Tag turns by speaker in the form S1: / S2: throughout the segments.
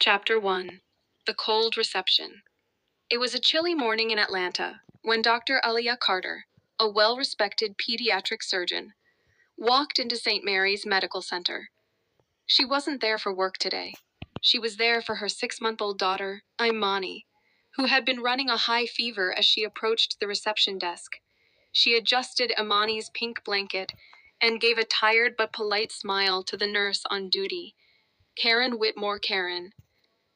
S1: Chapter 1. The Cold Reception. It was a chilly morning in Atlanta when Dr. Alia Carter, a well-respected pediatric surgeon, walked into St. Mary's Medical Center. She wasn't there for work today. She was there for her 6-month-old daughter, Imani, who had been running a high fever as she approached the reception desk. She adjusted Imani's pink blanket and gave a tired but polite smile to the nurse on duty, Karen Whitmore Karen,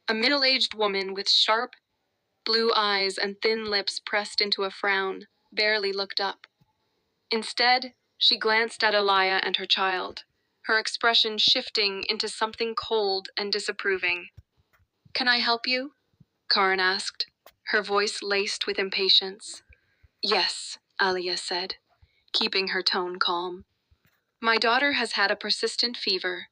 S1: a middle-aged woman with sharp, blue eyes and thin lips pressed into a frown, barely looked up. Instead, she glanced at Alaya and her child, her expression shifting into something cold and disapproving. "Can I help you?" Karen asked, her voice laced with impatience. "Yes," Alia said, keeping her tone calm. "My daughter has had a persistent fever,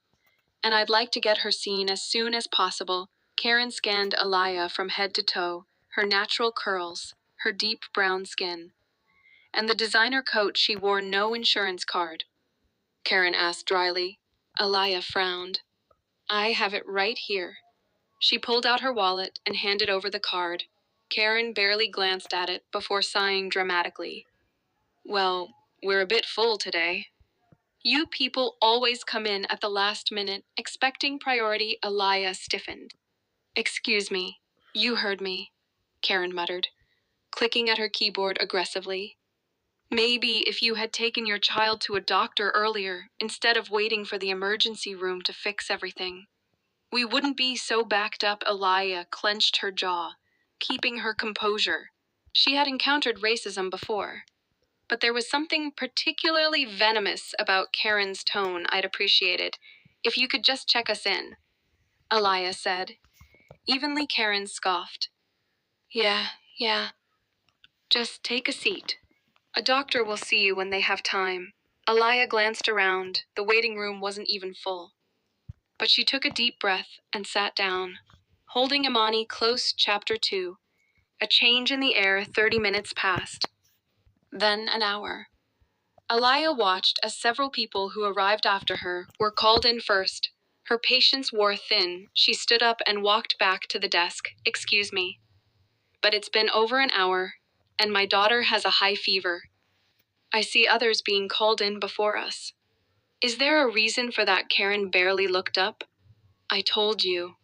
S1: and I'd like to get her seen as soon as possible." Karen scanned Alaya from head to toe, her natural curls, her deep brown skin, and the designer coat she wore no insurance card. Karen asked dryly. Alaya frowned. "I have it right here." She pulled out her wallet and handed over the card. Karen barely glanced at it before sighing dramatically. "Well, we're a bit full today." "You people always come in at the last minute, expecting priority." Alaya stiffened. "Excuse me, you heard me," Karen muttered, clicking at her keyboard aggressively. "Maybe if you had taken your child to a doctor earlier, instead of waiting for the emergency room to fix everything, we wouldn't be so backed up." Alaya clenched her jaw, keeping her composure. She had encountered racism before, but there was something particularly venomous about Karen's tone I'd appreciated. "If you could just check us in," Alaya said. Evenly, Karen scoffed. Yeah. Just take a seat. A doctor will see you when they have time." Alaya glanced around. The waiting room wasn't even full. But she took a deep breath and sat down, holding Imani close. Chapter 2. A change in the air. 30 minutes passed. Then an hour. Alaya watched as several people who arrived after her were called in first. Her patience wore thin. She stood up and walked back to the desk. "Excuse me, but it's been over an hour, and my daughter has a high fever. I see others being called in before us." "Is there a reason for that?" Karen barely looked up. "I told you.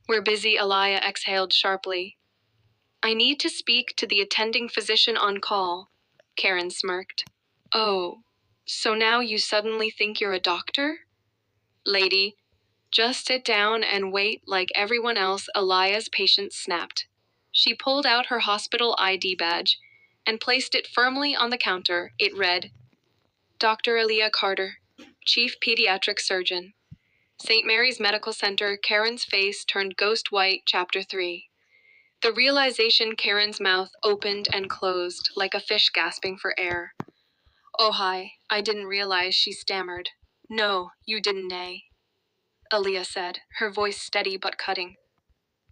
S1: We're busy." Alaya exhaled sharply. "I need to speak to the attending physician on call." Karen smirked. "Oh, so now you suddenly think you're a doctor?" "Lady, just sit down and wait like everyone else." Alaya's patience snapped. She pulled out her hospital ID badge and placed it firmly on the counter. It read, "Dr. Alia Carter, Chief Pediatric Surgeon, St. Mary's Medical Center." Karen's face turned ghost white. Chapter 3. The realization. Karen's mouth opened and closed like a fish gasping for air. "Oh, hi, I didn't realize," she stammered. "No, you didn't, nay," Alia said, her voice steady but cutting.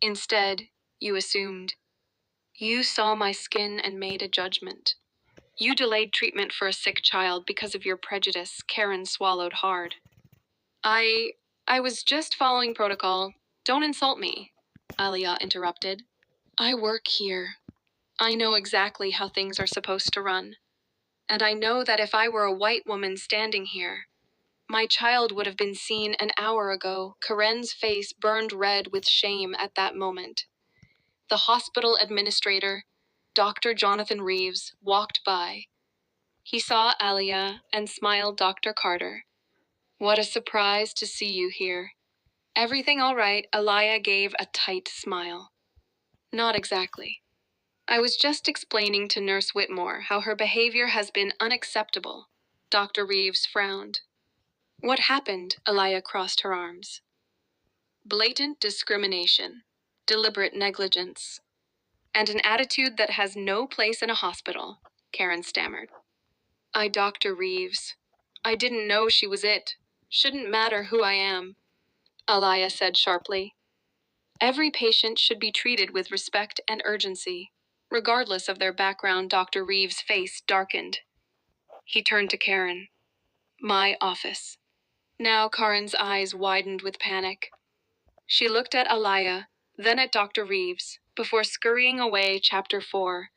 S1: "Instead, you assumed. You saw my skin and made a judgment. You delayed treatment for a sick child because of your prejudice." Karen swallowed hard. I was just following protocol. Don't insult me," Alia interrupted. "I work here. I know exactly how things are supposed to run. And I know that if I were a white woman standing here, my child would have been seen an hour ago." Karen's face burned red with shame at that moment. The hospital administrator, Dr. Jonathan Reeves, walked by. He saw Alia and smiled. "Dr. Carter, what a surprise to see you here." "Everything all right?" Alaya gave a tight smile. "Not exactly. I was just explaining to Nurse Whitmore how her behavior has been unacceptable." Dr. Reeves frowned. "What happened?" Alaya crossed her arms. "Blatant discrimination, deliberate negligence, and an attitude that has no place in a hospital," Karen stammered. Dr. Reeves, I didn't know she was it. Shouldn't matter who I am," Alaya said sharply. "Every patient should be treated with respect and urgency, regardless of their background." Dr. Reeves' face darkened. He turned to Karen. "My office." Now Karen's eyes widened with panic. She looked at Aliyah, then at Dr. Reeves, before scurrying away. Chapter 4.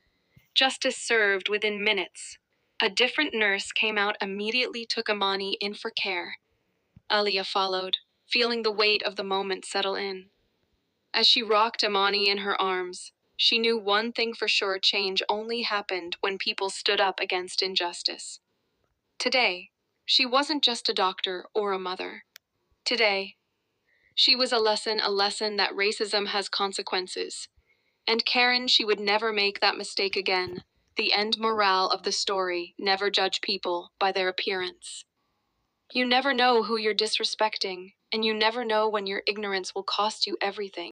S1: Justice served within minutes. A different nurse came out immediately, took Amani in for care. Aliyah followed, feeling the weight of the moment settle in. As she rocked Amani in her arms, she knew one thing for sure: change only happened when people stood up against injustice. Today, she wasn't just a doctor or a mother. Today, she was a lesson that racism has consequences. And Karen, she would never make that mistake again. The end morale of the story: never judge people by their appearance. You never know who you're disrespecting, and you never know when your ignorance will cost you everything.